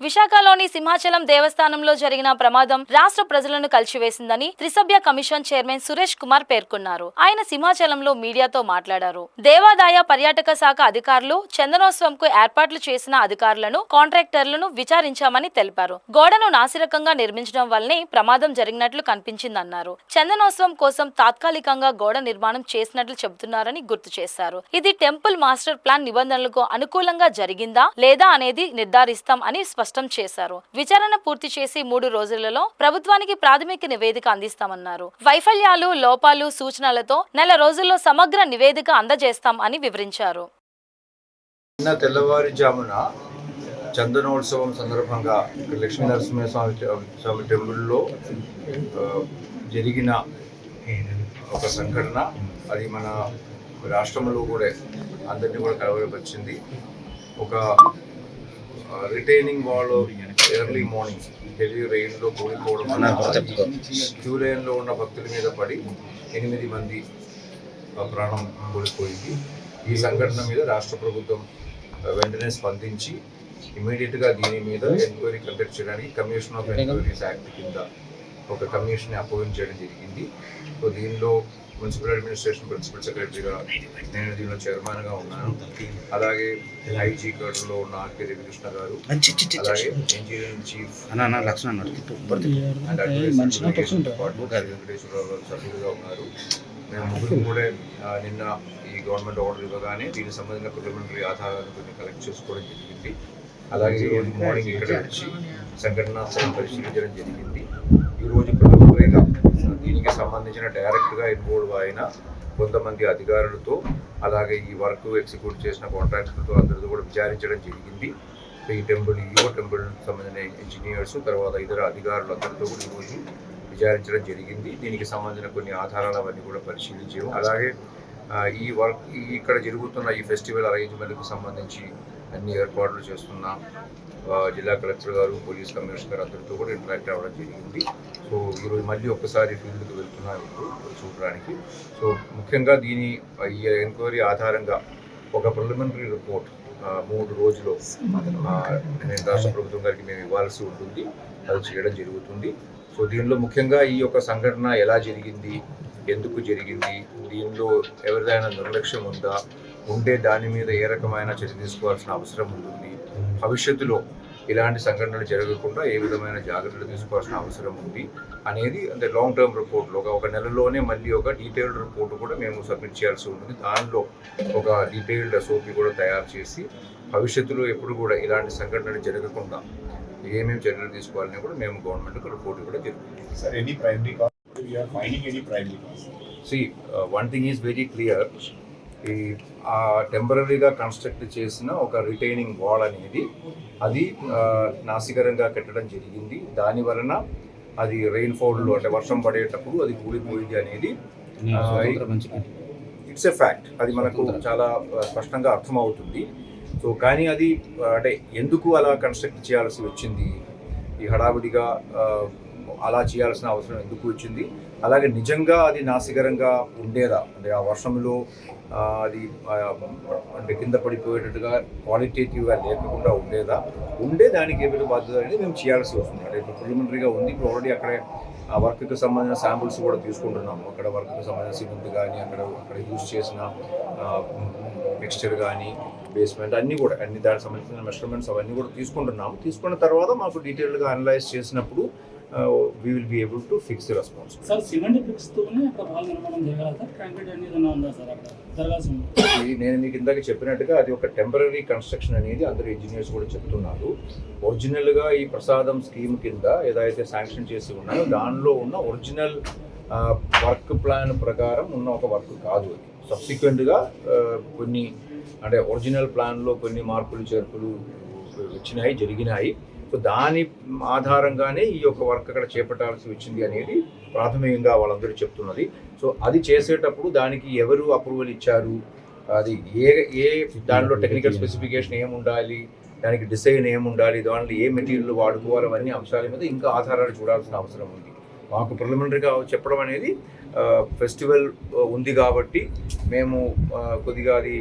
విశాఖలోని సింహాచలం దేవస్థానంలో జరిగిన ప్రమాదం రాష్ట్ర ప్రజలను కలిచివేసిందని త్రిసభ్య కమిషన్ చైర్మన్ సురేష్ కుమార్ పేర్కొన్నారు. ఆయన సింహాచలంలో మీడియాతో మాట్లాడారు. దేవాదాయ పర్యాటక శాఖ అధికారులు చందనోత్సవంకు ఏర్పాట్లు చేసిన అధికారులను, కాంట్రాక్టర్లను విచారించామని తెలిపారు. గోడను నాసిరకంగా నిర్మించడం వల్లనే ప్రమాదం జరిగినట్లు కనిపించిందన్నారు. చందనోత్సవం కోసం తాత్కాలికంగా గోడ నిర్మాణం చేసినట్లు చెబుతున్నారని గుర్తు చేశారు. ఇది టెంపుల్ మాస్టర్ ప్లాన్ నిబంధనలకు అనుకూలంగా జరిగిందా లేదా అనేది నిర్ధారిస్తాం అని స్పష్టం చేశారు. విచారణ పూర్తి చేసి 3 రోజులలో ప్రభుత్వానికి ప్రాథమిక నివేదిక అందిస్తామన్నారు. వైఫల్యాలు, లోపాలు, సూచనలతో నెల రోజుల్లో సమగ్ర నివేదిక అందజేస్తాం అని వివరించారు. నిన్న తెల్లవారుజామున చందనోత్సవం సందర్భంగా లక్ష్మీ నరసింహస్వామి టెంపుల్లో జరిగిన ఒక సంఘటన, అది మన రాష్ట్రంలో కూడా అందరినీ కూడా కలవరపరిచింది. ఒక retaining wall early morning heavy రెయిన్లో కూలిపోవడం వల్ల క్యూ లైన్లో ఉన్న భక్తుల మీద పడి 8 మంది ప్రాణం కోల్పోయింది. ఈ సంఘటన మీద రాష్ట్ర ప్రభుత్వం వెంటనే స్పందించి ఇమీడియట్గా దీని మీద ఎంక్వైరీ కండక్ట్ చేయడానికి కమిషన్ ఆఫ్ ఎంక్వైరీస్ యాక్ట్ కింద ఒక కమిషన్ అపాయింట్ చేయడం జరిగింది. సో దీనిలో మున్సిపల్ అడ్మినిస్ట్రేషన్ ప్రిన్సిపల్ సెక్రటరీగా నేను దీనిలో చైర్మన్గా ఉన్నాను. అలాగే ఐజీ కర్లో ఉన్న ఆర్కే రవికృష్ణ గారు, అలాగే ఇంజనీరింగ్ చీఫ్ అండ్ వెంకటేశ్వరరావు గారు సభ్యులుగా ఉన్నారు. మేము ముగ్గురు కూడా నిన్న ఈ గవర్నమెంట్ ఆర్డర్ ఇవ్వగానే దీనికి సంబంధించిన ప్రిలిమినరీ ఆధారాలను కొన్ని కలెక్ట్ చేసుకోవడం జరిగింది. అలాగే ఈరోజు మార్నింగ్ ఇక్కడ వచ్చి సంఘటనా స్థలం పరిశీలించడం జరిగింది. ఈరోజు ప్రిలిమినరీగా దీనికి సంబంధించిన డైరెక్ట్గా ఇన్వాల్వ్ అయిన కొంతమంది అధికారులతో, అలాగే ఈ వర్క్ ఎగ్జిక్యూట్ చేసిన కాంట్రాక్టర్తో అందరితో కూడా విచారించడం జరిగింది. ఈ టెంపుల్ సంబంధించిన ఇంజనీర్స్, తర్వాత ఇతర అధికారులు అందరితో కూడా ఈరోజు విచారించడం జరిగింది. దీనికి సంబంధించిన కొన్ని ఆధారాలు అవన్నీ కూడా పరిశీలించాము. అలాగే ఈ వర్క్ ఇక్కడ జరుగుతున్న ఈ ఫెస్టివల్ అరేంజ్మెంట్కి సంబంధించి అన్ని ఏర్పాట్లు చేస్తున్న జిల్లా కలెక్టర్ గారు, పోలీస్ కమిషనర్ గారు అందరితో కూడా ఇంటరాక్ట్ అవ్వడం జరిగింది. సో ఈరోజు మళ్ళీ ఒక్కసారి ఫీల్డ్కి వెళ్తున్నాను ఇప్పుడు చూడడానికి. సో ముఖ్యంగా ఈ ఎంక్వైరీ ఆధారంగా ఒక ప్రిలిమినరీ రిపోర్ట్ 3 రోజుల్లో నేను రాష్ట్ర ప్రభుత్వం గారికి మేము ఇవ్వాల్సి ఉంటుంది. అది చేయడం జరుగుతుంది. సో దీనిలో ముఖ్యంగా ఈ యొక్క సంఘటన ఎలా జరిగింది, ఎందుకు జరిగింది, దీనిలో ఎవరిదైనా నిర్లక్ష్యం ఉంటే దాని మీద ఏ రకమైన చర్య తీసుకోవాల్సిన అవసరం ఉంటుంది, భవిష్యత్తులో ఇలాంటి సంఘటనలు జరగకుండా ఏ విధమైన జాగ్రత్తలు తీసుకోవాల్సిన అవసరం ఉంది అనేది అంటే లాంగ్ టర్మ్ రిపోర్ట్లో ఒక నెలలోనే మళ్ళీ ఒక డీటెయిల్డ్ రిపోర్ట్ కూడా మేము సబ్మిట్ చేయాల్సి ఉంటుంది. దానిలో ఒక డీటెయిల్డ్ SOP కూడా తయారు చేసి భవిష్యత్తులో ఎప్పుడు కూడా ఇలాంటి సంఘటనలు జరగకుండా ఏమేమి చర్యలు తీసుకోవాలని కూడా మేము గవర్నమెంట్కి రిపోర్ట్ కూడా జరుగుతుంది. One thing is very clear. టెంపరీగా కన్స్ట్రక్ట్ చేసిన ఒక రిటైనింగ్ వాల్ అనేది అది నాసికరంగా కట్టడం జరిగింది. దాని వలన అది రెయిన్ఫాల్లో అంటే వర్షం పడేటప్పుడు అది కూలిపోయింది అనేది ఇట్స్ ఎ ఫ్యాక్ట్. అది మనకు చాలా స్పష్టంగా అర్థమవుతుంది. సో కానీ అది అంటే ఎందుకు అలా కన్స్ట్రక్ట్ చేయాల్సి వచ్చింది, ఈ హడావిడిగా అలా చేయాల్సిన అవసరం ఎందుకు వచ్చింది, అలాగే నిజంగా అది నాసికరంగా ఉండేదా, అంటే ఆ వర్షంలో అది అంటే కింద పడిపోయేటట్టుగా క్వాలిటేటివ్గా లేకుండా ఉండే దానికి ఏమైనా బాధ్యత అనేది మేము చేయాల్సి వస్తుంది. అంటే ఇప్పుడు ప్రిలిమినరీగా ఉంది. ఇప్పుడు ఆల్రెడీ అక్కడే ఆ వర్క్కి సంబంధించిన శాంపుల్స్ కూడా తీసుకుంటున్నాము. అక్కడ వర్క్కి సంబంధించిన సిమెంట్ కానీ అక్కడ యూజ్ చేసిన మిక్స్చర్ కానీ బేస్మెంట్ అన్నీ దానికి సంబంధించిన మెజర్మెంట్స్ అవన్నీ కూడా తీసుకుంటున్నాము. తీసుకున్న తర్వాత మాకు డీటెయిల్డ్గా అనలైజ్ చేసినప్పుడు we will be able to fix the response. Sir, cement bricks తోనే అక్కడ వాల్ నిర్మాణం చేయగలరా? కాంక్రీట్ అనేది ఏదైనా ఉందా సార్ అక్కడ జరగాల్సింది? నేను మీకు ఇందాక చెప్పినట్టుగా అది ఒక టెంపరీ కన్స్ట్రక్షన్ అనేది అందరూ ఇంజనీర్స్ కూడా చెప్తున్నారు. ఒరిజినల్గా ఈ ప్రసాదం స్కీమ్ కింద ఏదైతే శాంక్షన్ చేసి ఉన్నాయో దానిలో ఉన్న ఒరిజినల్ వర్క్ ప్లాన్ ప్రకారం ఉన్న ఒక వర్క్ కాదు అది. సబ్సిక్వెంట్గా కొన్ని అంటే ఒరిజినల్ ప్లాన్లో కొన్ని మార్పులు చేర్పులు జరిగినాయి. సో దాని ఆధారంగానే ఈ యొక్క వర్క్ అక్కడ చేపట్టాల్సి వచ్చింది అనేది ప్రాథమికంగా వాళ్ళందరూ చెప్తున్నది. సో అది చేసేటప్పుడు దానికి ఎవరు అప్రూవల్ ఇచ్చారు, అది ఏ దానిలో టెక్నికల్ స్పెసిఫికేషన్ ఏముండాలి, దానికి డిజైన్ ఏముండాలి, దాంట్లో ఏ మెటీరియల్ వాడుకోవాలి, అవన్నీ అంశాల మీద ఇంకా ఆధారాలు చూడాల్సిన అవసరం ఉంది. మాకు ప్రిలిమినరీగా చెప్పడం అనేది ఫెస్టివల్ ఉంది కాబట్టి మేము కొద్దిగా అది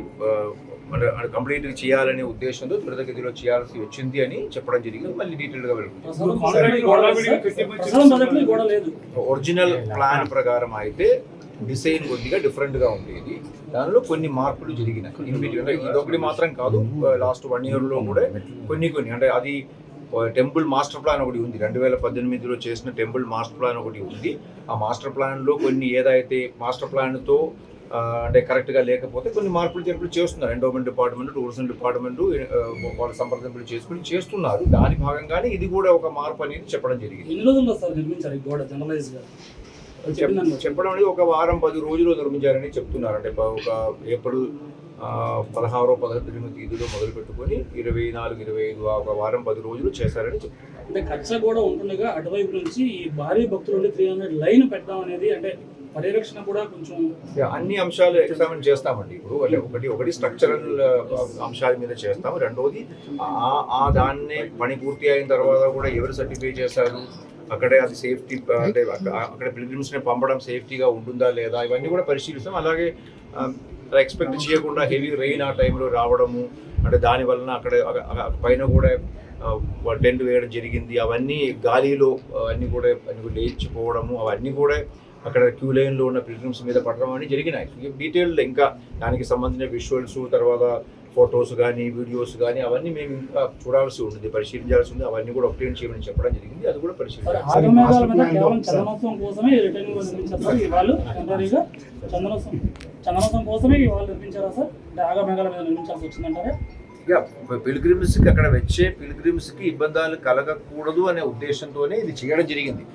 కంప్లీట్గా చేయాలనే ఉద్దేశంతో త్వరితగతిలో చేయాల్సి వచ్చింది అని చెప్పడం జరిగింది. మళ్ళీ డీటెయిల్గా వెళ్తుంది. ఒరిజినల్ ప్లాన్ ప్రకారం అయితే డిజైన్ కొద్దిగా డిఫరెంట్గా ఉండేది. దానిలో కొన్ని మార్పులు జరిగినాయి. ఇదొకటి మాత్రం కాదు, లాస్ట్ 1 yearలో కూడా కొన్ని అంటే అది టెంపుల్ మాస్టర్ ప్లాన్ ఒకటి ఉంది. 2018లో చేసిన టెంపుల్ మాస్టర్ ప్లాన్ ఒకటి ఉంది. ఆ మాస్టర్ ప్లాన్లో కొన్ని ఏదైతే మాస్టర్ ప్లాన్తో అంటే కరెక్ట్గా లేకపోతే కొన్ని మార్పులు చేర్పులు చేస్తున్నారు. ఎండోమెంట్ డిపార్ట్మెంట్, టూరిజం డిపార్ట్మెంట్ వాళ్ళ సంప్రదింపులు చేసుకుని చేస్తున్నారు. దాని భాగంగానే ఇది కూడా ఒక మార్పు అనేది చెప్పడం జరిగింది. ఎన్ని రోజుల్లో సార్ నిర్మించారు ఈ గోడ జనరలైజ్గా? చెప్పడం అనేది ఒక వారం 10 రోజులు నిర్మించారని చెప్తున్నారు. అంటే ఒక ఏప్రిల్ 16, 18 తేదీలో మొదలు పెట్టుకొని 24, 25 ఒక వారం 10 రోజులు చేశారని చెప్తున్నారు. అంటే కచ్చ కూడా ఉంటుండగా అటువైపు నుంచి ఈ భారీ భక్తులు ఉండి 300 లైన్ పెట్టడం అనేది అంటే పరిరక్షణ కూడా కొంచెం అన్ని అంశాలు ఎగ్జామిన్ చేస్తామండి. ఇప్పుడు ఒకటి స్ట్రక్చరల్ అంశాల మీద చేస్తాము. రెండోది దాన్ని పని పూర్తి అయిన తర్వాత కూడా ఎవరు సర్టిఫై చేశారు, అక్కడే అది సేఫ్టీ అంటే అక్కడ పిల్గ్రిమ్స్ని పంపడం సేఫ్టీగా ఉంటుందా లేదా, ఇవన్నీ కూడా పరిశీలిస్తాం. అలాగే ఎక్స్పెక్ట్ చేయకుండా హెవీ రెయిన్ ఆ టైంలో రావడము, అంటే దాని వలన అక్కడ పైన కూడా టెంట్ వేయడం జరిగింది. అవన్నీ గాలిలో అన్నీ కూడా లేచిపోవడము, అవన్నీ కూడా అక్కడ క్యూ లైన్లో ఉన్న పిల్గ్రిమ్స్ మీద పడడం అన్నీ జరిగినాయి. డీటెయిల్డ్ ఇంకా దానికి సంబంధించిన విజువల్స్, తర్వాత ఫొటోస్ కానీ వీడియోస్ కానీ అవన్నీ మేము ఇంకా చూడాల్సి ఉంటుంది, పరిశీలించాల్సి ఉంది. అవన్నీ కూడా అప్డేట్ చేయమని చెప్పడం జరిగింది. అది కూడా పరిశీలించాలి. చందనోత్సవం కోసమే వాళ్ళు నిర్మించారా సార్? అంటే ఆగమేఘాల మీద నిర్మించాల్సి వచ్చిందంటారా? ఇక పిల్గ్రిమ్స్కి అక్కడ వచ్చే పిల్గ్రిమ్స్కి ఇబ్బందులు కలగకూడదు అనే ఉద్దేశంతోనే ఇది చేయడం జరిగింది.